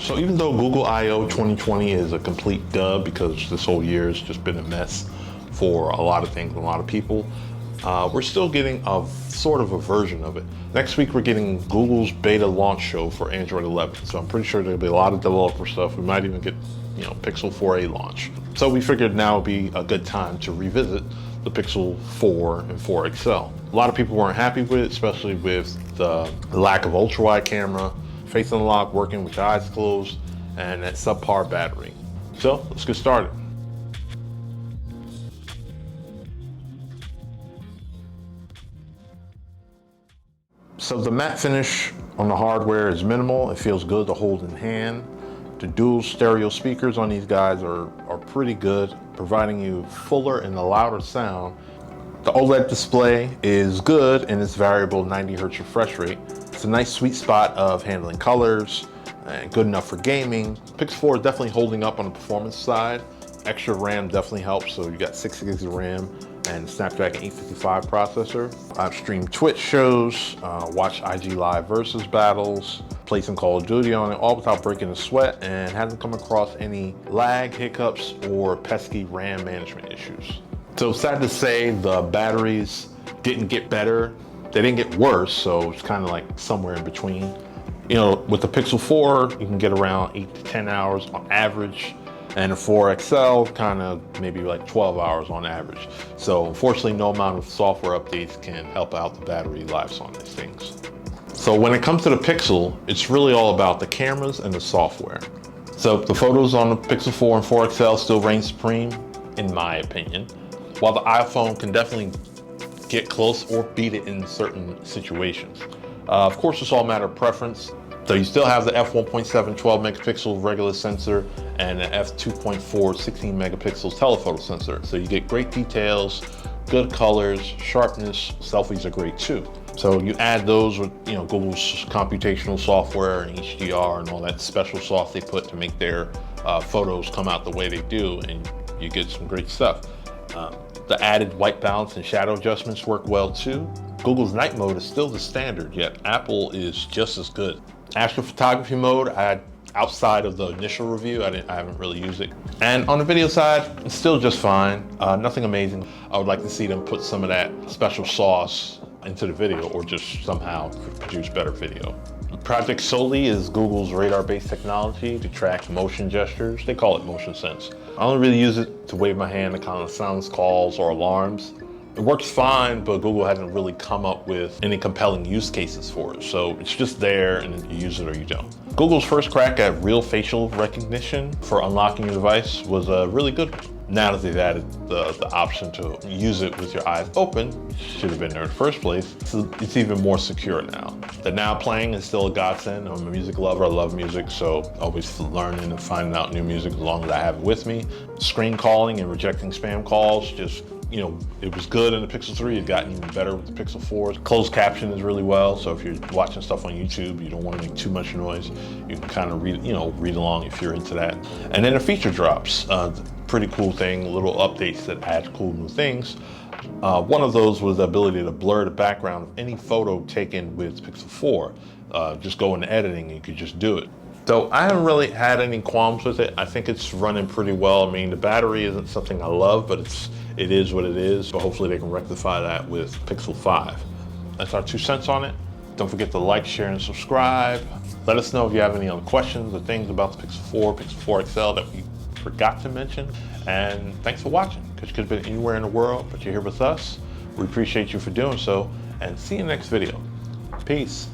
So even though Google I/O 2020 is a complete dud because this whole year has just been a mess for a lot of things, a lot of people, we're still getting a sort of a version of it. Next week, we're getting Google's beta launch show for Android 11. So I'm pretty sure there'll be a lot of developer stuff. We might even get, Pixel 4a launch. So we figured now would be a good time to revisit the Pixel 4 and 4 XL. A lot of people weren't happy with it, especially with the lack of ultra-wide camera, face unlock working with your eyes closed, and that subpar battery. So let's get started. So the matte finish on the hardware is minimal. It feels good to hold in hand. The dual stereo speakers on these guys are pretty good, providing you fuller and a louder sound. The OLED display is good in its variable 90 Hz refresh rate. It's a nice sweet spot of handling colors and good enough for gaming. Pixel 4 is definitely holding up on the performance side. Extra RAM definitely helps, so you got 6 gigs of RAM and Snapdragon 855 processor. I've streamed Twitch shows, watched IG Live versus battles, played some Call of Duty on it, all without breaking a sweat, and hasn't come across any lag, hiccups, or pesky RAM management issues. So sad to say the batteries didn't get better. They didn't get worse, so it's kind of like somewhere in between. With the Pixel 4, you can get around 8 to 10 hours on average. And the 4 XL, kind of maybe like 12 hours on average. So unfortunately, no amount of software updates can help out the battery lives on these things. So when it comes to the Pixel, it's really all about the cameras and the software. So the photos on the Pixel 4 and 4 XL still reign supreme, in my opinion, while the iPhone can definitely get close or beat it in certain situations. Of course, it's all a matter of preference. So you still have the f1.7 12 megapixel regular sensor and the f2.4 16 megapixels telephoto sensor. So you get great details, good colors, sharpness. Selfies are great too. So you add those with Google's computational software and HDR and all that special sauce they put to make their photos come out the way they do, and you get some great stuff. The added white balance and shadow adjustments work well too. Google's night mode is still the standard, yet Apple is just as good. Astro photography mode, outside of the initial review, I haven't really used it. And on the video side, it's still just fine. Nothing amazing. I would like to see them put some of that special sauce into the video, or just somehow produce better video. Project Soli is Google's radar-based technology to track motion gestures. They call it motion sense. I only really use it to wave my hand to kind of silence calls or alarms. It works fine, but Google hasn't really come up with any compelling use cases for it. So it's just there, and you use it or you don't. Google's first crack at real facial recognition for unlocking your device was a really good one. Now that they've added the option to use it with your eyes open, should have been there in the first place, so it's even more secure now. The Now Playing is still a godsend. I'm a music lover, I love music, so always learning and finding out new music as long as I have it with me. Screen calling and rejecting spam calls, it was good in the Pixel 3, it got even better with the Pixel 4. Closed caption is really well, so if you're watching stuff on YouTube, you don't want to make too much noise, you can kind of read along if you're into that. And then the feature drops. Pretty cool thing, little updates that add cool new things. One of those was the ability to blur the background of any photo taken with Pixel 4. Just go into editing and you could just do it. So I haven't really had any qualms with it. I think it's running pretty well. I mean, the battery isn't something I love, but it is what it is. So hopefully they can rectify that with Pixel 5. That's our 2 cents on it. Don't forget to like, share, and subscribe. Let us know if you have any other questions or things about the Pixel 4, Pixel 4 XL that we forgot to mention. And thanks for watching, because you could have been anywhere in the world, but you're here with us. We appreciate you for doing so, and see you in the next video. Peace.